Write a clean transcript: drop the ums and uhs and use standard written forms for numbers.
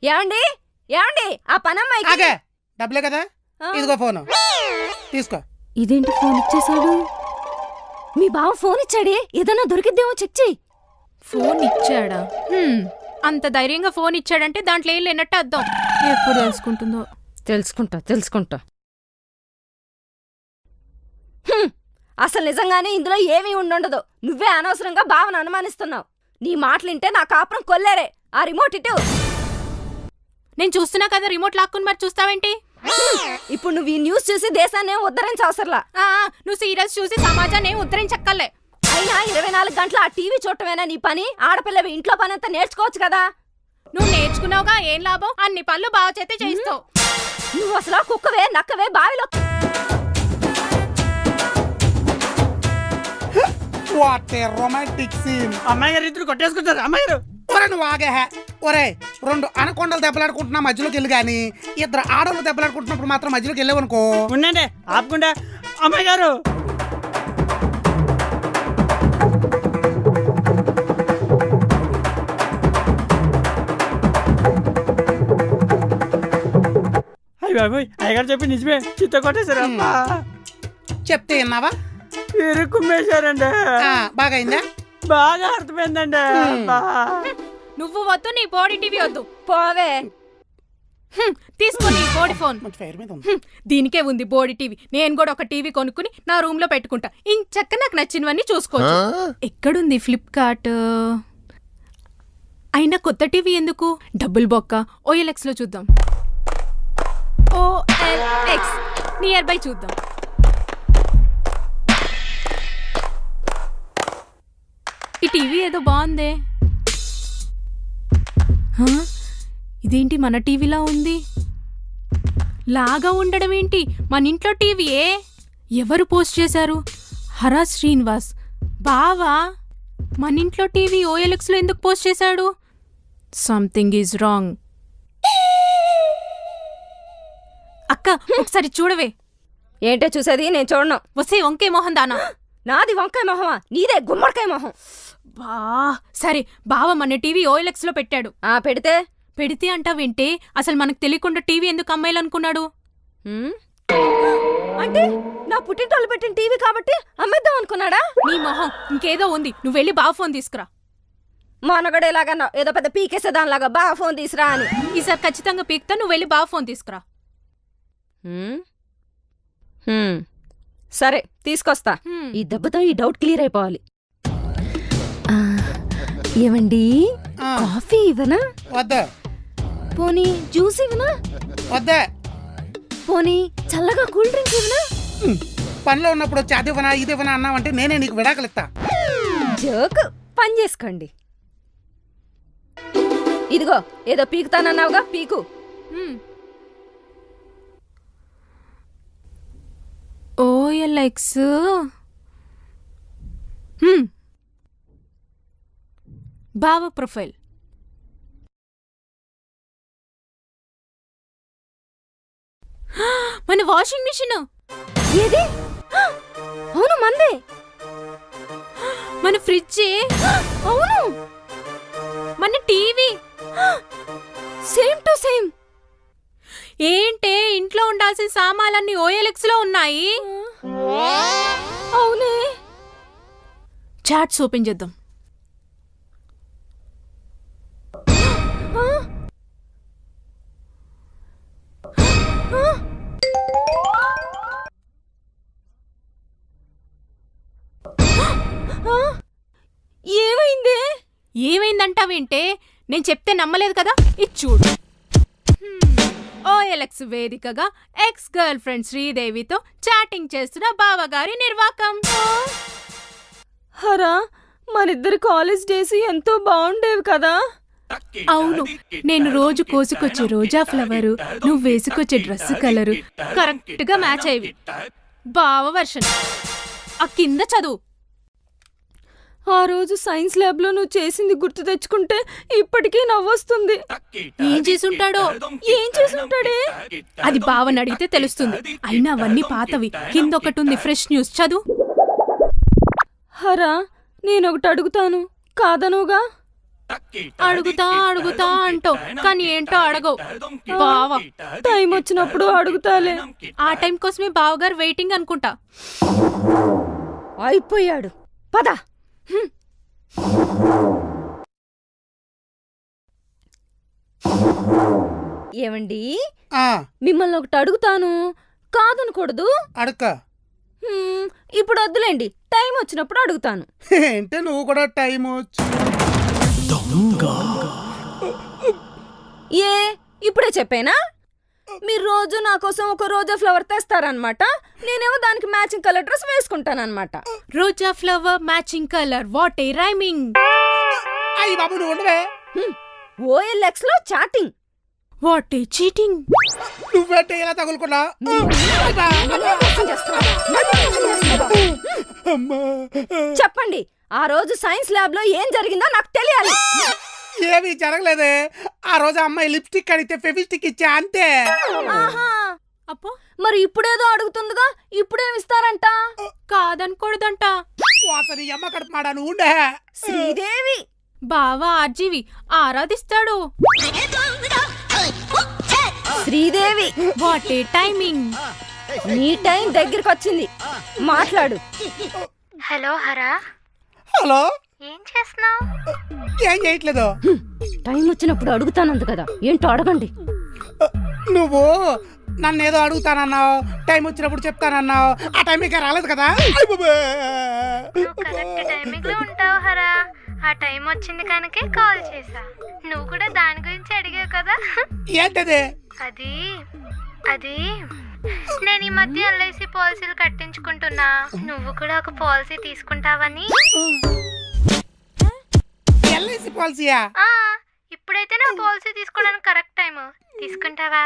ఏమండి ఏమండి ఆ పనమ్మాయి డబ్బులే కదా, ఇదిగో ఫోను తీసుకో. ఇదేంటి ఫోన్ ఇచ్చేసాడు? మీ బావ ఫోన్ ఇచ్చాడే, ఏదన్నా దొరికిద్దేమో చెక్ చెయ్యి. ఫోన్ ఇచ్చాడా? అంత ధైర్యంగా ఫోన్ ఇచ్చాడంటే దాంట్లో ఏం లేనట్టు అర్థం. ఎప్పుడు తెలుసుకుంటుందో. తెలుసుకుంటా. అసలు నిజంగానే ఇందులో ఏమీ ఉండదు. నువ్వే అనవసరంగా బావను అనుమానిస్తున్నావు. నీ మాటలింటే నా కాపురం కొల్లేరే. ఆ రిమోట్ ఇటు. నేను చూస్తున్నా కదా, రిమోట్ లాక్కుని మరి చూస్తావేంటి? ఇప్పుడు నువ్వు ఈ న్యూస్ చూసి దేశాన్ని ఉద్ధరించవసరలా. నువ్వు సీరియల్స్ చూసి సమాజాన్ని ఉద్ధరించక్కర్లే. అయినా 24 గంటలు ఆ టీవీ చూడటమేనా నీ పని? ఆడపిల్లవి ఇంట్లో పని అంతా నేర్చుకోవచ్చు కదా. నువ్వు నేర్చుకున్నావుగా, ఏం లాభం? అన్ని పనులు బాగా చేతే చేయిస్తావు. నువ్వు అసలు కుక్కవే నక్కవే బావిలో. Romantic scene. అమ్మాయి గారు ఇద్దరు కొట్టేసుకుంటారు. అమ్మాయి గారు నువ్వు ఆగే. ఒరే, 2 అనకొండలు దెబ్బలాడుకుంటున్నా మధ్యలోకి వెళ్ళి గాని, 2 ఆడవాళ్ళు దెబ్బలాడుకుంటున్నప్పుడు మాత్రం మధ్యలోకి వెళ్ళావనుకో. ఉండండి ఆపకుండా. అమ్మాయి గారు అయ్యి బాబోయ్, అయ్యగారు చెప్పి నిజమే, చిత్త కొట్టేశారు. చెప్తే విన్నావా? కుమ్మేశారండి. బాగా అయిందా? బాగా అర్థమైందండి. నువ్వు వద్దు, నీ బోడీ టీవీ వద్దు. పోవే. తీసుకో నీ బోడీ ఫోన్. దీనికే ఉంది బోడీ టీవీ. నేను కూడా ఒక టీవీ కొనుక్కుని నా రూమ్ లో పెట్టుకుంటా. ఇంచక్క నాకు నచ్చినవన్నీ చూసుకోవచ్చు. ఎక్కడుంది ఫ్లిప్కార్ట్? అయినా కొత్త టీవీ ఎందుకు? డబ్బుల్ బొక్క. OLX లో చూద్దాం. OLX నియర్ బై చూద్దాం. ఈ టీవీ ఏదో బాగుందే. ఇదేంటి మన టీవీలా ఉంది? లాగా ఉండడం ఏంటి? మన ఇంట్లో టీవీయే. ఎవరు పోస్ట్ చేశారు? హరా శ్రీనివాస్. బావా, మన ఇంట్లో టీవీ OLX లో ఎందుకు పోస్ట్ చేశాడు? Something is wrong. అక్క, ఒకసారి చూడవే. ఏంటో చూసేది? నేను చూడను. వసే వంకాయ మొహం దానా. నాది వంకాయ మొహమా? నీదే గుమ్మడికాయ మొహం. బా సరే, బావ మన టీవీ OLX లో పెట్టాడు. పెడితే అంటావేంటే? అసలు మనకు తెలియకుండా టీవీ ఎందుకు అమ్మాయిలనుకున్నాడు? అంటే నా పుట్టింటోళ్ళు పెట్టిన టీవీ కాబట్టి అమ్మేద్దాం అనుకున్నాడా? నీ మొహం ఇంకేదో ఉంది. నువ్వు వెళ్ళి బావ ఫోన్ తీసుకురా. మొనగడ ఎలాగన్నా ఏదో పెద్ద పీకేసేదానిలాగా బా ఫోన్ తీసురా అని. ఈసారి ఖచ్చితంగా పీక్తా. నువ్వు వెళ్ళి బావ ఫోన్ తీసుకురా. సరే, తీసుకొస్తా. ఈ దెబ్బతో ఈ డౌట్ క్లియర్ అయిపోవాలి. ఏమండి, కాఫీ ఇవ్వనా? వద్దా. పోనీ జ్యూస్ ఇవ్వనా? వద్దా. పోనీ చల్లగా కూల్ డ్రింక్ ఇవ్వనా? పనిలో ఉన్నప్పుడు వచ్చి అది ఇవ్వనా ఇది ఇవ్వనా అన్నావంటే నేనే నీకు విడాకులు ఇస్తా. జోక్. పని చేసుకోండి. ఇదిగో ఏదో పీకుతానన్నావుగా, పీకు. OLX. బావ ప్రొఫైల్. మన వాషింగ్ మిషన్. ఏది? అవును, మందే. మన ఫ్రిడ్జ్. అవును. మన టీవీ. Same to same. ఏంటే, ఇంట్లో ఉండాల్సిన సామాన్లన్నీ OLX లో ఉన్నాయి. అవునే. చాట్స్ ఓపెన్ చేద్దాం. ఏమైందే? ఏమైందంటావేంటే? నేను చెప్తే నమ్మలేదు కదా. ఇది చూడు. OLX వేదికగా ఎక్స్ గర్ల్ ఫ్రెండ్ శ్రీదేవితో చాటింగ్ చేస్తున్న బావగారి నిర్వాకం. హరా, మనిద్దరి కాలేజ్ డేస్ ఎంతో బాగుండేవి కదా. అవును, నేను రోజు కోసుకొచ్చే రోజా ఫ్లవరు, నువ్వు వేసుకొచ్చే డ్రెస్ కలరు కరెక్ట్ గా మ్యాచ్ అయ్యేవి. బావ వర్షన్. ఆ కింద చదువు. ఆ రోజు సైన్స్ ల్యాబ్ లో నువ్వు చేసింది గుర్తు తెచ్చుకుంటే ఇప్పటికీ నవ్వొస్తుంది. ఏం చేసుంటాడో? ఏం చేసుంటాడే? అది బావని అడిగితే తెలుస్తుంది. అయినా అవన్నీ పాతవి. కింద ఒకటి ఉంది, ఫ్రెష్ న్యూస్. చదువు. హరా, నేనొకటి అడుగుతాను, కాదనుగా? అడుగుతా అడుగుతా అంటావు కానీ ఏంటో అడగవు. బావా టైం వచ్చినప్పుడు అడుగుతాలే. ఆ టైం కోసమే బావగారు వెయిటింగ్ అనుకుంటా. అయిపోయాడు, పద. ఏమండి, మిమ్మల్ని ఒకటి అడుగుతాను, కాదనకూడదు. అడుక్క. ఇప్పుడు వద్దులేండి, టైం వచ్చినప్పుడు అడుగుతాను. ఏంటే నువ్వు కూడా టైం ఏ ఇప్పుడే చెప్పేనా? మీరు రోజు నా కోసం ఒక రోజా ఫ్లవర్ తెస్తారనమాట, నేనేమో దానికి మ్యాచింగ్ కలర్ డ్రెస్ వేసుకుంటానన్నమాట. రోజా flower matching colour, what a rhyming. అయ్యి బాబు నువ్వు ఉండవే. OLX లో చాటింగ్, వాట్ ఏ చీటింగ్. నువ్వేంటే ఇలా తగులుకున్నా? చెప్పండి, ఆ రోజు సైన్స్ ల్యాబ్ లో ఏం జరిగిందో నాకు తెలియాలి. ఏమీ జరగలేదే. ఆ రోజు అమ్మాయి లిప్స్టిక్ అడిగితే ఫెవిస్టిక్ ఇచ్చా అంతే. ఆహా, అప్పో మరి ఇప్పుడేదో అడుగుతుందిగా, ఇప్పుడేమిస్తారంట? కాదనకూడదంట. వాసని అమ్మ కడుపుమాడా నువ్వు ఉండే. శ్రీదేవి బావా ఆర్జీవి ఆరాధిస్తాడు. Sridevi what a timing. నీ టైం దగ్గరికి వచ్చింది, మాట్లాడు. హలో హరా, హలో, ఏం చేస్తున్నావు? ఏం చేయట్లేదు. టైం వచ్చినప్పుడు అడుగుతానంది కదా, ఏంటో అడగండి. నువ్వు నన్ను ఏదో అడుగుతానన్నావు, టైం వచ్చినప్పుడు చెప్తానన్నావు, ఆ టైం ఇంకా రాలేదు కదా. నువ్వు కరెక్ట్ టైమింగ్ లో ఉంటావు హరా, ఆ టైం వచ్చింది కనుకే కాల్ చేసా. నువ్వు కూడా దాని గురించి అడిగావు కదా. ఏంటది? అది అది నేను ఈ మధ్య LIC పాలసీలు కట్టించుకుంటున్నా, నువ్వు కూడా ఒక పాలసీ తీసుకుంటావని. LIC పాలసీయా? ఇప్పుడైతే నా పాలసీ తీసుకోవడానికి కరెక్ట్ టైం, తీసుకుంటావా?